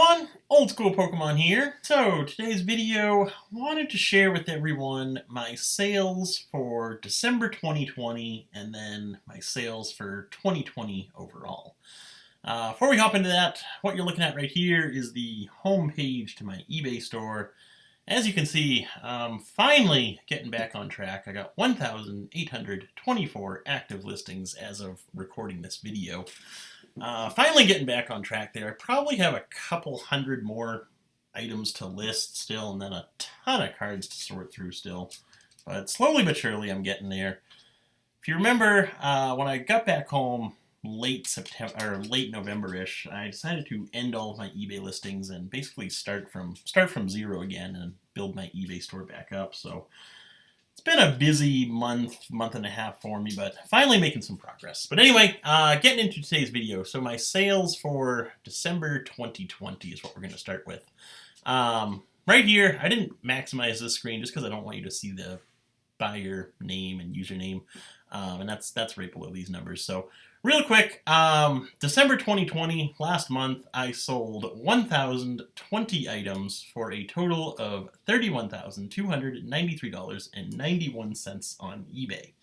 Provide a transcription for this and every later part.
everyone, Old School Pokemon here. So today's video, wanted to share with everyone my sales for December 2020 and then my sales for 2020 overall. Before we hop into that, what you're looking at right here is the home page to my eBay store. As you can see, finally getting back on track. I got 1,824 active listings as of recording this video. Finally getting back on track there. I probably have a couple hundred more items to list still, and then a ton of cards to sort through still. But slowly but surely I'm getting there. If you remember, when I got back home late September or late November-ish, I decided to end all of my eBay listings and basically start from zero again and build my eBay store back up. So it's been a busy month and a half for me, but finally making some progress. But anyway, getting into today's video. So my sales for December 2020 is what we're going to start with. Right here, I didn't maximize this screen just because I don't want you to see the buyer name and username, and that's right below these numbers. So real quick, December 2020, last month, I sold 1,020 items for a total of $31,293.91 on eBay.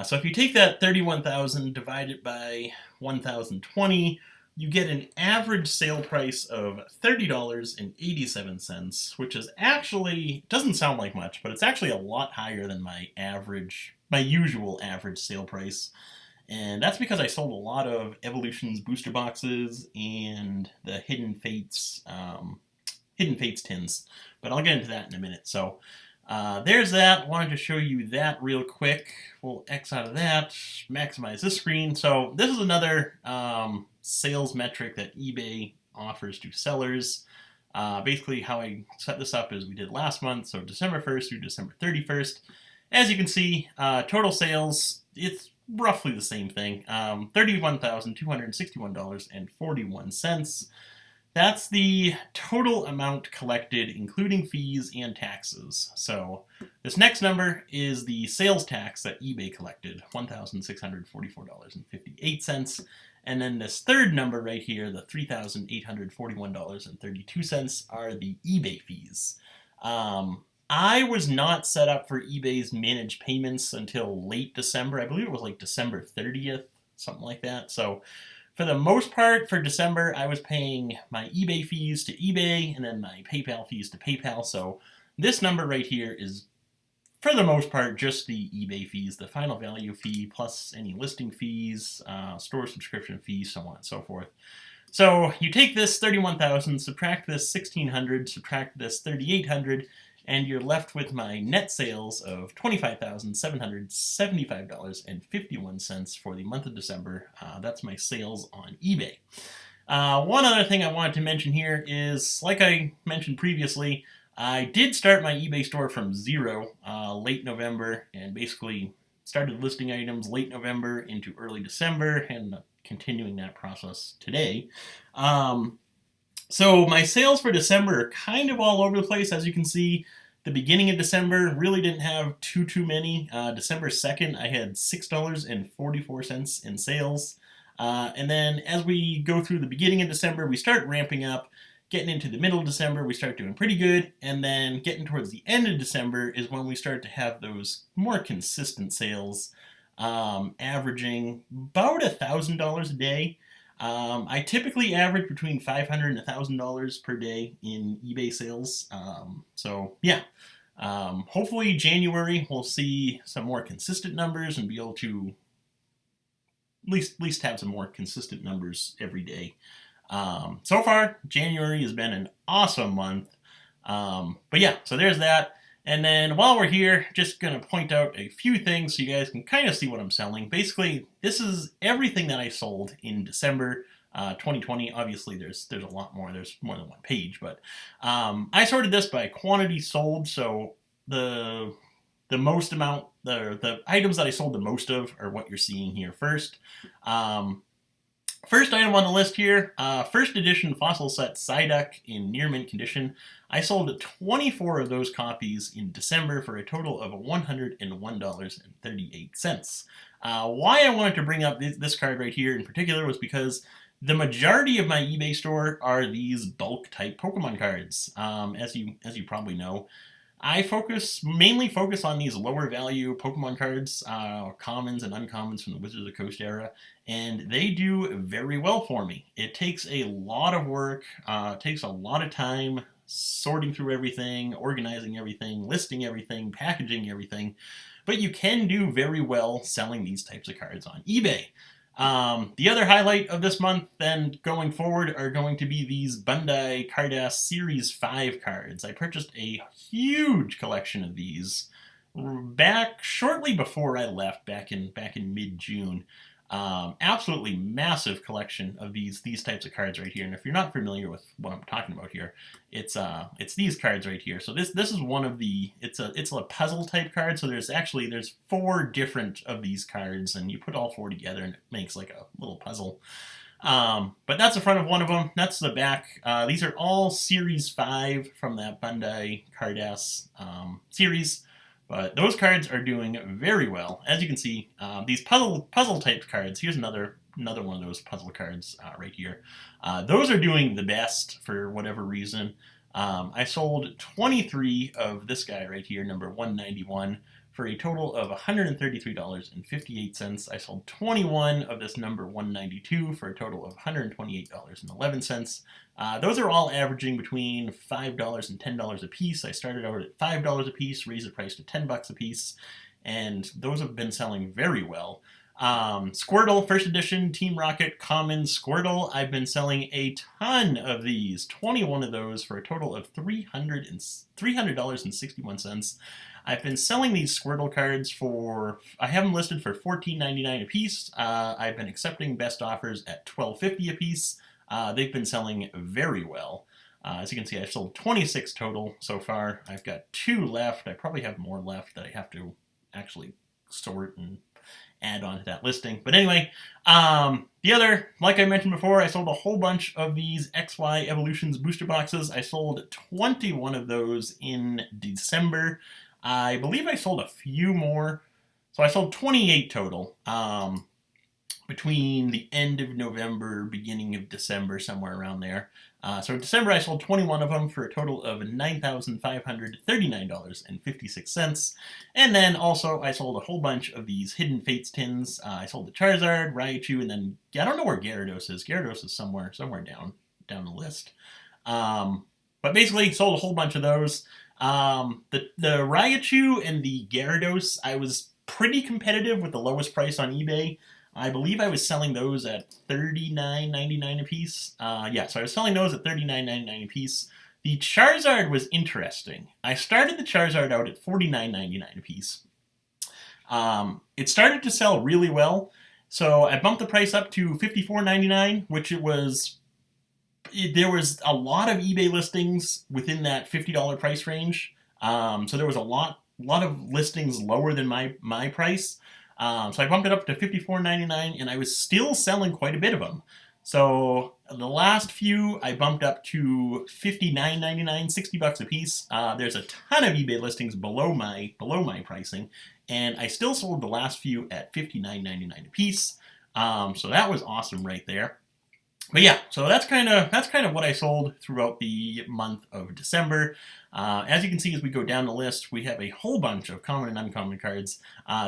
So if you take that 31,000, divide it by 1,020, you get an average sale price of $30.87, which is actually, doesn't sound like much, but it's actually a lot higher than my usual average sale price. And that's because I sold a lot of Evolutions booster boxes and the Hidden Fates tins. But I'll get into that in a minute. So there's that. Wanted to show you that real quick. We'll X out of that, maximize this screen. So this is another sales metric that eBay offers to sellers. Basically how I set this up is we did last month, so December 1st through December 31st. As you can see, total sales, it's roughly the same thing, $31,261.41. That's the total amount collected, including fees and taxes. So this next number is the sales tax that eBay collected, $1,644.58. And then this third number right here, the $3,841.32, are the eBay fees. I was not set up for eBay's managed payments until late December. I believe it was like December 30th, something like that. So for the most part, for December, I was paying my eBay fees to eBay and then my PayPal fees to PayPal. So this number right here is, for the most part, just the eBay fees, the final value fee, plus any listing fees, store subscription fees, so on and so forth. So you take this 31,000, subtract this 1,600, subtract this 3,800, and you're left with my net sales of $25,775.51 for the month of December. That's my sales on eBay. One other thing I wanted to mention here is, like I mentioned previously, I did start my eBay store from zero late November and basically started listing items late November into early December and continuing that process today. So my sales for December are kind of all over the place. As you can see, the beginning of December really didn't have too many. December 2nd, I had $6.44 in sales. And then as we go through the beginning of December, we start ramping up. Getting into the middle of December, we start doing pretty good. And then getting towards the end of December is when we start to have those more consistent sales, averaging about $1,000 a day. I typically average between $500 and $1,000 per day in eBay sales. So yeah, hopefully January we'll see some more consistent numbers and be able to at least have some more consistent numbers every day. So far, January has been an awesome month. But yeah, so there's that. And then while we're here, just going to point out a few things so you guys can kind of see what I'm selling. Basically, this is everything that I sold in December 2020. Obviously, there's a lot more. There's more than one page, but I sorted this by quantity sold. So the most amount, the items that I sold the most of are what you're seeing here first. First item on the list here, first edition Fossil Set Psyduck in near mint condition. I sold 24 of those copies in December for a total of $101.38. Why I wanted to bring up this card right here in particular was because The majority of my eBay store are these bulk type Pokemon cards. As you probably know, I mainly focus on these lower value Pokemon cards, commons and uncommons from the Wizards of the Coast era, and they do very well for me. It takes a lot of work, takes a lot of time sorting through everything, organizing everything, listing everything, packaging everything, but you can do very well selling these types of cards on eBay. The other highlight of this month, then going forward, are going to be these Bandai Cardass Series 5 cards. I purchased a huge collection of these back shortly before I left, back in mid-June. Absolutely massive collection of these types of cards right here. And if you're not familiar with what I'm talking about here, it's these cards right here. So this is one of the it's a puzzle type card. So there's 4 different of these cards, and you put all 4 together, and it makes like a little puzzle. But that's the front of one of them. That's the back. These are all Series 5 from that Bandai Cardass series. But those cards are doing very well. As you can see, these puzzle type cards, here's another one of those puzzle cards right here. Those are doing the best for whatever reason. I sold 23 of this guy right here, number 191, for a total of $133.58. I sold 21 of this number 192 for a total of $128.11. Those are all averaging between $5 and $10 a piece. I started out at $5 a piece, raised the price to $10 a piece, and those have been selling very well. Squirtle, first edition, Team Rocket, common Squirtle. I've been selling a ton of these, 21 of those for a total of $300.61. I've been selling these Squirtle cards I have them listed for $14.99 a piece. I've been accepting best offers at $12.50 a piece. They've been selling very well. As you can see, I've sold 26 total so far. I've got 2 left. I probably have more left that I have to actually sort and add on to that listing. But anyway, the other, like I mentioned before, I sold a whole bunch of these XY Evolutions booster boxes. I sold 21 of those in December. I believe I sold a few more. So I sold 28 total. Between the end of November, beginning of December, somewhere around there. So in December, I sold 21 of them for a total of $9,539.56. And then also, I sold a whole bunch of these Hidden Fates tins. I sold the Charizard, Raichu, and then, I don't know where Gyarados is. Gyarados is somewhere down the list. But basically, sold a whole bunch of those. The Raichu and the Gyarados, I was pretty competitive with the lowest price on eBay. I believe I was selling those at $39.99 a piece. So I was selling those at $39.99 a piece. The Charizard was interesting. I started the Charizard out at $49.99 a piece. It started to sell really well, so I bumped the price up to $54.99, which there was a lot of eBay listings within that $50 price range. So there was a lot of listings lower than my price. So I bumped it up to $54.99, and I was still selling quite a bit of them. So the last few I bumped up to $59.99, $60 a piece. There's a ton of eBay listings below my pricing, and I still sold the last few at $59.99 a piece. So that was awesome right there. But yeah, so that's kind of what I sold throughout the month of December. As you can see, as we go down the list, we have a whole bunch of common and uncommon cards.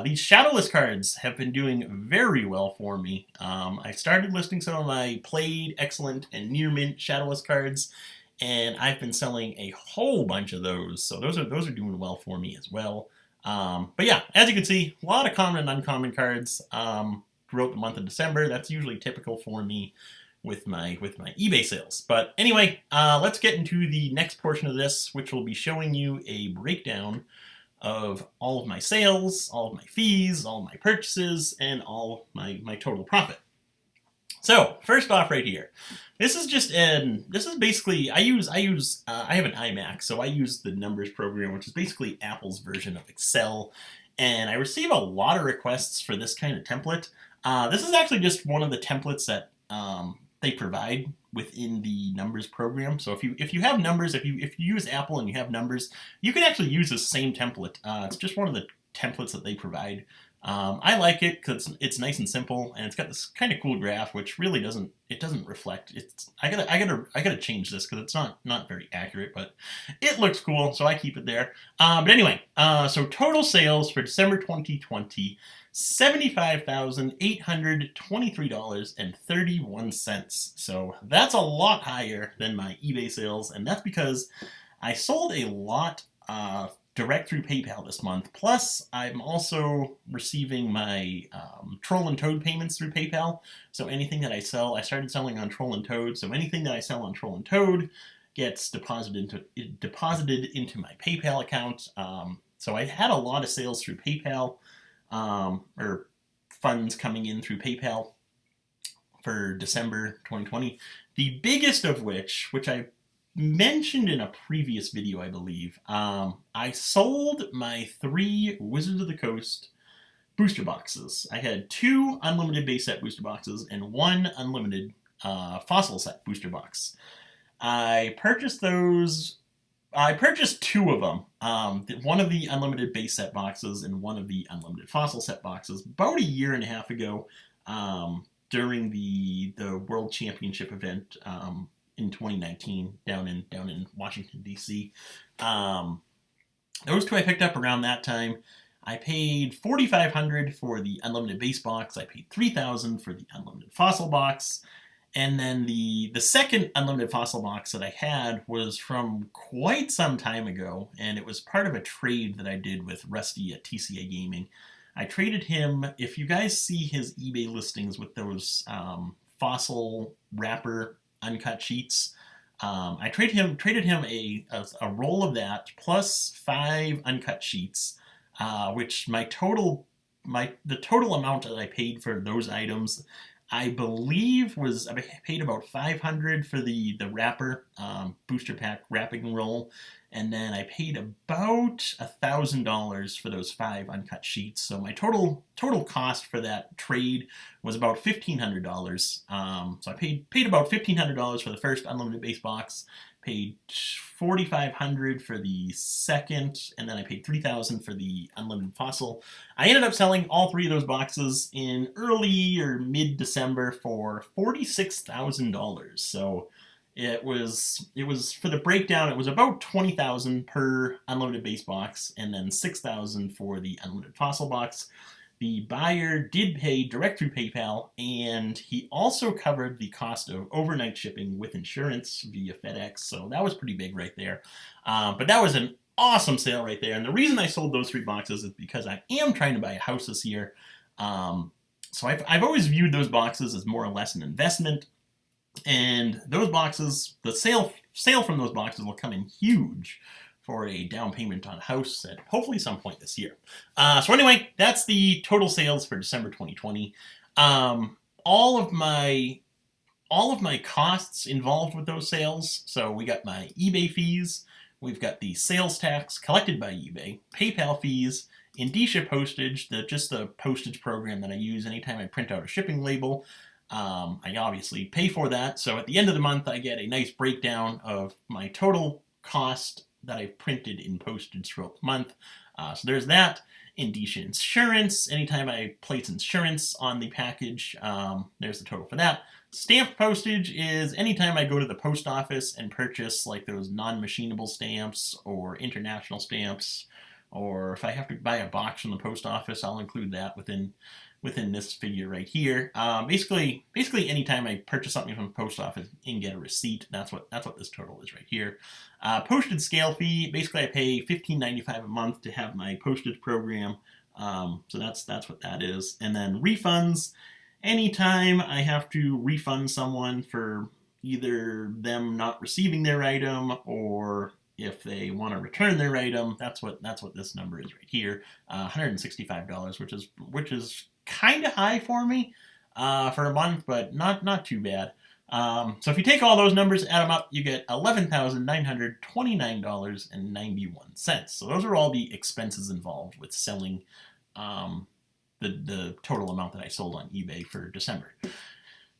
These shadowless cards have been doing very well for me. I started listing some of my played, excellent, and near mint shadowless cards, and I've been selling a whole bunch of those. So those are doing well for me as well. But yeah, as you can see, a lot of common and uncommon cards throughout the month of December. That's usually typical for me with my eBay sales. But anyway, let's get into the next portion of this, which will be showing you a breakdown of all of my sales, all of my fees, all of my purchases, and all my total profit. So first off right here, this is basically, I have an iMac, so I use the numbers program, which is basically Apple's version of Excel, and I receive a lot of requests for this kind of template. This is actually just one of the templates that they provide within the numbers program. So if you have numbers, if you use Apple and you have numbers, you can actually use the same template. It's just one of the templates that they provide I like it because it's nice and simple, and it's got this kind of cool graph, which really doesn't reflect. I gotta change this because it's not very accurate, but it looks cool, so I keep it there. But anyway, so total sales for December 2020. $75,823.31. So that's a lot higher than my eBay sales, and that's because I sold a lot direct through PayPal this month. Plus, I'm also receiving my Troll and Toad payments through PayPal. So anything that I sell, I started selling on Troll and Toad. So anything that I sell on Troll and Toad gets deposited into my PayPal account. So I had a lot of sales through PayPal, or funds coming in through PayPal for December 2020. The biggest of which I mentioned in a previous video, I believe, I sold my 3 Wizards of the Coast booster boxes. I had 2 unlimited base set booster boxes and 1 unlimited fossil set booster box. I purchased 2 of them. One of the unlimited base set boxes and one of the unlimited fossil set boxes about a year and a half ago, during the World Championship event in 2019 down in Washington, D.C. Those 2 I picked up around that time. I paid $4,500 for the unlimited base box. I paid $3,000 for the unlimited fossil box. And then the second unlimited fossil box that I had was from quite some time ago, and it was part of a trade that I did with Rusty at TCA Gaming. I traded him, if you guys see his eBay listings with those fossil wrapper uncut sheets, I traded him a roll of that plus 5 uncut sheets, which the total amount that I paid for those items, I believe I paid about $500 for the wrapper booster pack wrapping roll, and then I paid about $1,000 for those 5 uncut sheets. So my total cost for that trade was about $1,500. So I paid about $1,500 for the first unlimited base box, paid $4,500 for the second, and then I paid $3,000 for the unlimited fossil. I ended up selling all 3 of those boxes in early or mid-December for $46,000. So it was for the breakdown, it was about $20,000 per unlimited base box, and then $6,000 for the unlimited fossil box. The buyer did pay direct through PayPal, and he also covered the cost of overnight shipping with insurance via FedEx, so that was pretty big right there. But that was an awesome sale right there, and the reason I sold those 3 boxes is because I am trying to buy a house this year. So I've always viewed those boxes as more or less an investment, and those boxes, the sale from those boxes will come in huge for a down payment on a house at hopefully some point this year. So anyway, that's the total sales for December 2020. All of my costs involved with those sales. So we got my eBay fees, we've got the sales tax collected by eBay, PayPal fees, Indicia postage, just the postage program that I use anytime I print out a shipping label. I obviously pay for that. So at the end of the month, I get a nice breakdown of my total cost that I've printed in postage throughout the month. So there's that. Indicia insurance, anytime I place insurance on the package, there's the total for that. Stamped postage is anytime I go to the post office and purchase like those non-machinable stamps or international stamps, or if I have to buy a box from the post office, I'll include that within this figure right here. Basically anytime I purchase something from the post office and get a receipt, that's what this total is right here. Postage scale fee, basically I pay $15.95 a month to have my postage program. So that's what that is. And then refunds, anytime I have to refund someone for either them not receiving their item or if they want to return their item, that's what this number is right here, $165, which is kind of high for me for a month, but not too bad. So if you take all those numbers, add them up, you get $11,929.91. So those are all the expenses involved with selling the total amount that I sold on eBay for December.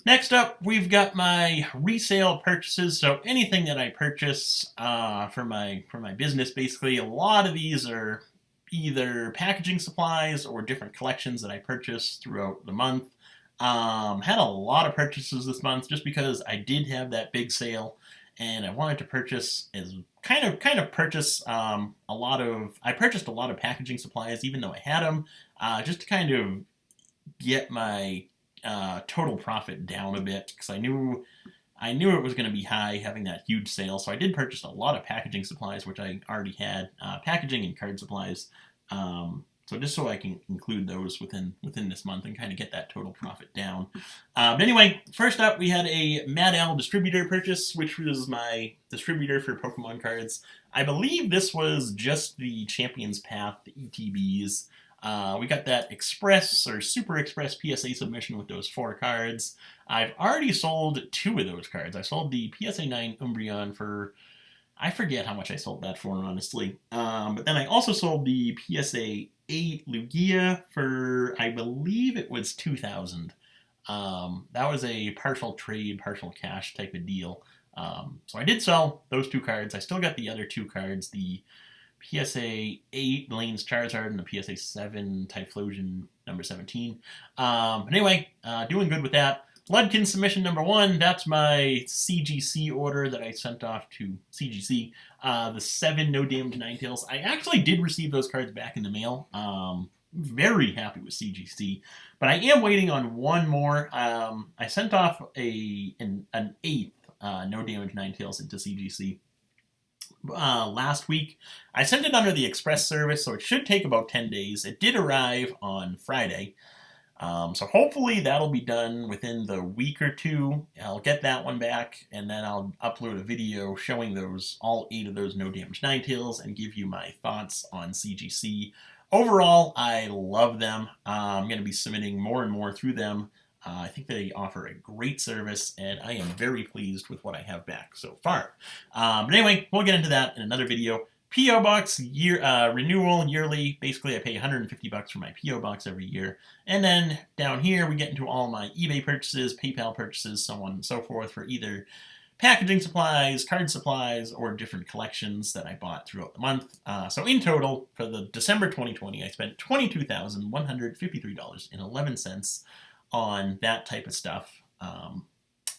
Next up, we've got my resale purchases. So anything that I purchase for my business, basically, a lot of these are either packaging supplies or different collections that I purchased throughout the month. Had a lot of purchases this month just because I did have that big sale, and I wanted to purchase purchase I purchased a lot of packaging supplies even though I had them, just to kind of get my total profit down a bit because I knew it was going to be high having that huge sale, so I did purchase a lot of packaging supplies, which I already had, packaging and card supplies. So just so I can include those within this month and kind of get that total profit down. But anyway, first up we had a Mad Al distributor purchase, which was my distributor for Pokemon cards. I believe this was just the Champions Path, the ETBs. We got that Express or Super Express PSA submission with those 4 cards. I've already sold 2 of those cards. I sold the PSA 9 Umbreon for, I forget how much I sold that for, honestly. But then I also sold the PSA 8 Lugia for, I believe it was $2,000. That was a partial trade, partial cash type of deal. So I did sell those 2 cards. I still got the other 2 cards, the PSA 8 Lane's Charizard and the PSA 7 Typhlosion number 17. But anyway, doing good with that. Ludkin submission number 1, that's my CGC order that I sent off to CGC. The 7 No Damage Ninetales. I actually did receive those cards back in the mail. Very happy with CGC. But I am waiting on one more. I sent off an 8th No Damage Ninetales into CGC last week. I sent it under the express service, so it should take about 10 days. It did arrive on Friday. So hopefully that'll be done within the week or 2. I'll get that one back, and then I'll upload a video showing all 8 of those No Damage Ninetales and give you my thoughts on CGC. Overall, I love them. I'm going to be submitting more and more through them. I think they offer a great service, and I am very pleased with what I have back so far. But anyway, we'll get into that in another video. P.O. Box renewal yearly. Basically, I pay $150 for my P.O. Box every year. And then down here, we get into all my eBay purchases, PayPal purchases, so on and so forth for either packaging supplies, card supplies, or different collections that I bought throughout the month. So in total, for the December 2020, I spent $22,153.11 on that type of stuff,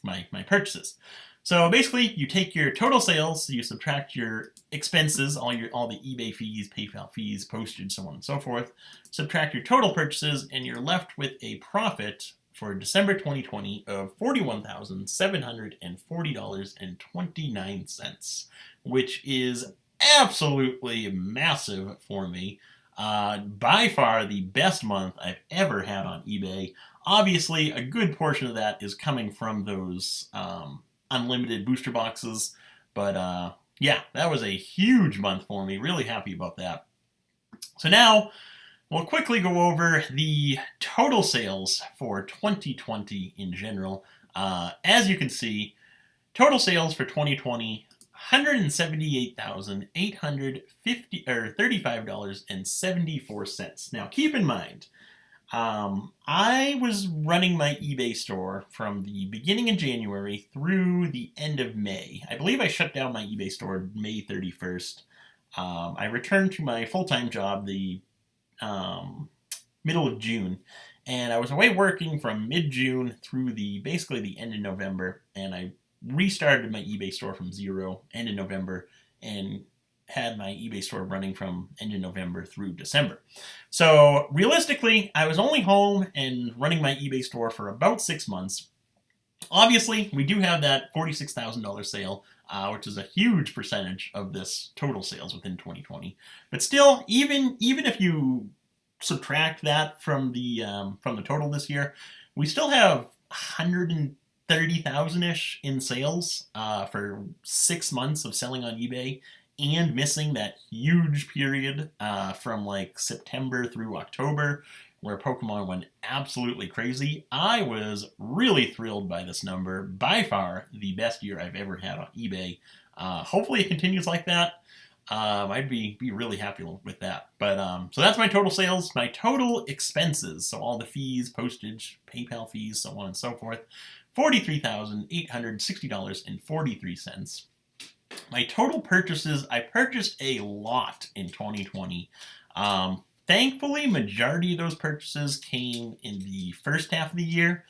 my purchases. So basically, you take your total sales, you subtract your expenses, all the eBay fees, PayPal fees, postage, so on and so forth, subtract your total purchases, and you're left with a profit for December 2020 of $41,740.29, which is absolutely massive for me. By far the best month I've ever had on eBay. Obviously, a good portion of that is coming from those unlimited booster boxes, but yeah, that was a huge month for me. Really happy about that. So now we'll quickly go over the total sales for 2020 in general. As you can see, total sales for 2020, $178,835.74. Now keep in mind, I was running my eBay store from the beginning of January through the end of May. I believe I shut down my eBay store May 31st. I returned to my full-time job the middle of June, and I was away working from mid-June through basically the end of November, and I restarted my eBay store from zero end of November and had my eBay store running from end of November through December. So realistically, I was only home and running my eBay store for about 6 months. Obviously, we do have that $46,000 sale, which is a huge percentage of this total sales within 2020. But still, even if you subtract that from the total this year, we still have 130,000-ish in sales for 6 months of selling on eBay, and missing that huge period from like September through October where Pokemon went absolutely crazy. I was really thrilled by this number. By far the best year I've ever had on eBay. Hopefully it continues like that. I'd be really happy with that. But so that's my total sales. My total expenses, so all the fees, postage, PayPal fees, so on and so forth, $43,860.43. My total purchases, I purchased a lot in 2020. Thankfully, majority of those purchases came in the first half of the year,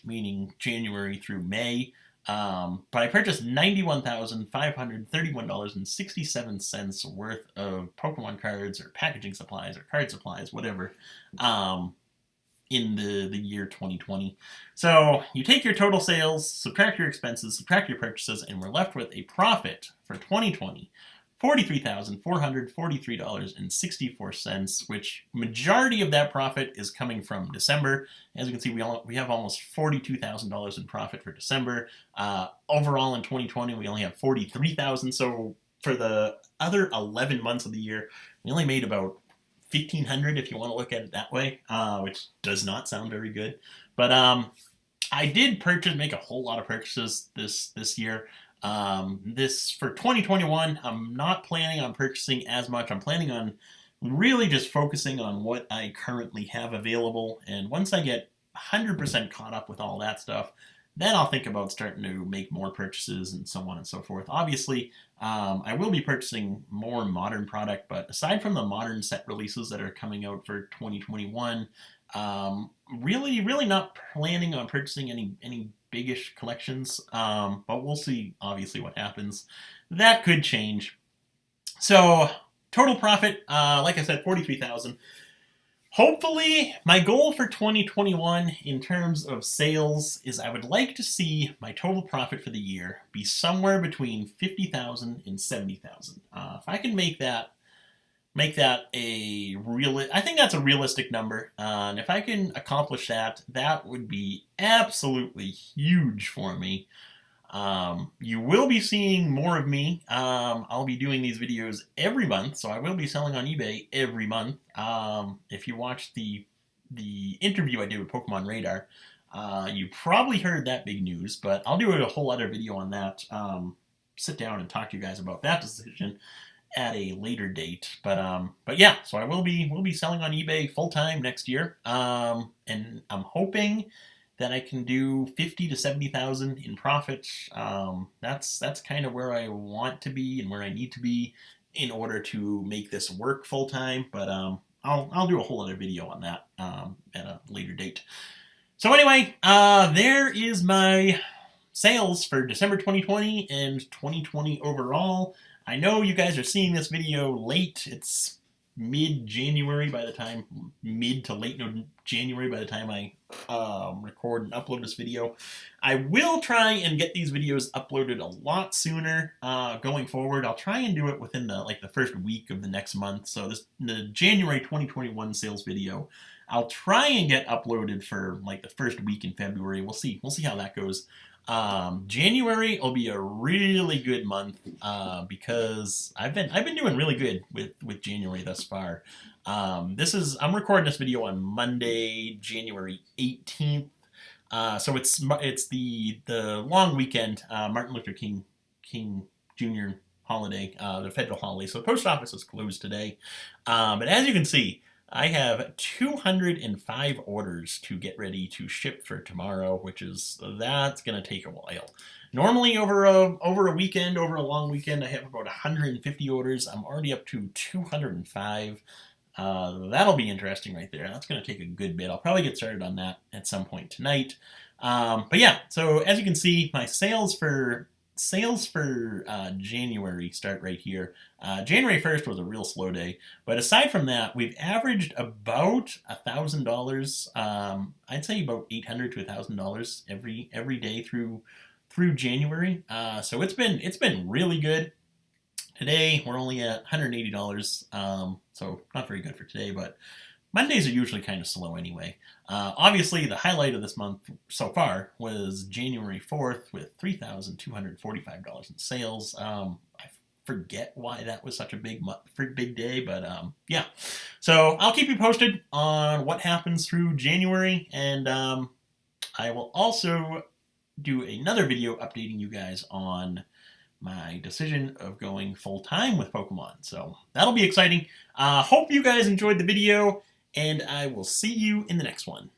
meaning January through May. But I purchased $91,531.67 worth of Pokemon cards or packaging supplies or card supplies, whatever, in the year 2020. So you take your total sales, subtract your expenses, subtract your purchases, and we're left with a profit for 2020. $43,443.64, which majority of that profit is coming from December. As you can see, we have almost $42,000 in profit for December. Overall in 2020, we only have $43,000. So for the other 11 months of the year, we only made about $1,500 if you want to look at it that way, which does not sound very good. But I did make a whole lot of purchases this year. This for 2021, I'm not planning on purchasing as much. I'm planning on really just focusing on what I currently have available. And once I get 100% caught up with all that stuff, then I'll think about starting to make more purchases and so on and so forth. Obviously, I will be purchasing more modern product, but aside from the modern set releases that are coming out for 2021, really not planning on purchasing any biggish collections, but we'll see obviously what happens. That could change. So total profit, like I said, 43,000. Hopefully, my goal for 2021 in terms of sales is I would like to see my total profit for the year be somewhere between 50,000 and 70,000. If I can make that I think that's a realistic number. And if I can accomplish that, that would be absolutely huge for me. You will be seeing more of me. I'll be doing these videos every month, so I will be selling on eBay every month. If you watched the interview I did with Pokemon Radar, you probably heard that big news, but I'll do a whole other video on that. Sit down and talk to you guys about that decision at a later date. But yeah, so I will be selling on eBay full time next year. And I'm hoping that I can do 50 to 70,000 in profit. That's kind of where I want to be and where I need to be in order to make this work full time. But I'll do a whole other video on that at a later date. So anyway, there is my sales for December 2020 and 2020 overall. I know you guys are seeing this video late. It's mid-January by the time, mid to late January by the time I record and upload this video. I will try and get these videos uploaded a lot sooner going forward. I'll try and do it within the first week of the next month. So the January 2021 sales video, I'll try and get uploaded for like the first week in February. We'll see how that goes. January will be a really good month because I've been doing really good with January thus far. I'm recording this video on Monday, January 18th. So it's the long weekend, Martin Luther King Jr. holiday, the federal holiday. So the post office is closed today. But as you can see, I have 205 orders to get ready to ship for tomorrow, that's going to take a while. Normally over a weekend, over a long weekend, I have about 150 orders. I'm already up to 205. That'll be interesting right there. That's going to take a good bit. I'll probably get started on that at some point tonight. But yeah, so as you can see, my sales for January start right here. January 1st was a real slow day, but aside from that, we've averaged about $1,000. I'd say about $800 to $1,000 every day through January. So it's been really good. Today we're only at $180. So not very good for today, but Mondays are usually kind of slow anyway. Obviously, the highlight of this month so far was January 4th with $3,245 in sales. I forget why that was such a big day, but yeah. So I'll keep you posted on what happens through January, and I will also do another video updating you guys on my decision of going full-time with Pokemon. So that'll be exciting. Hope you guys enjoyed the video, and I will see you in the next one.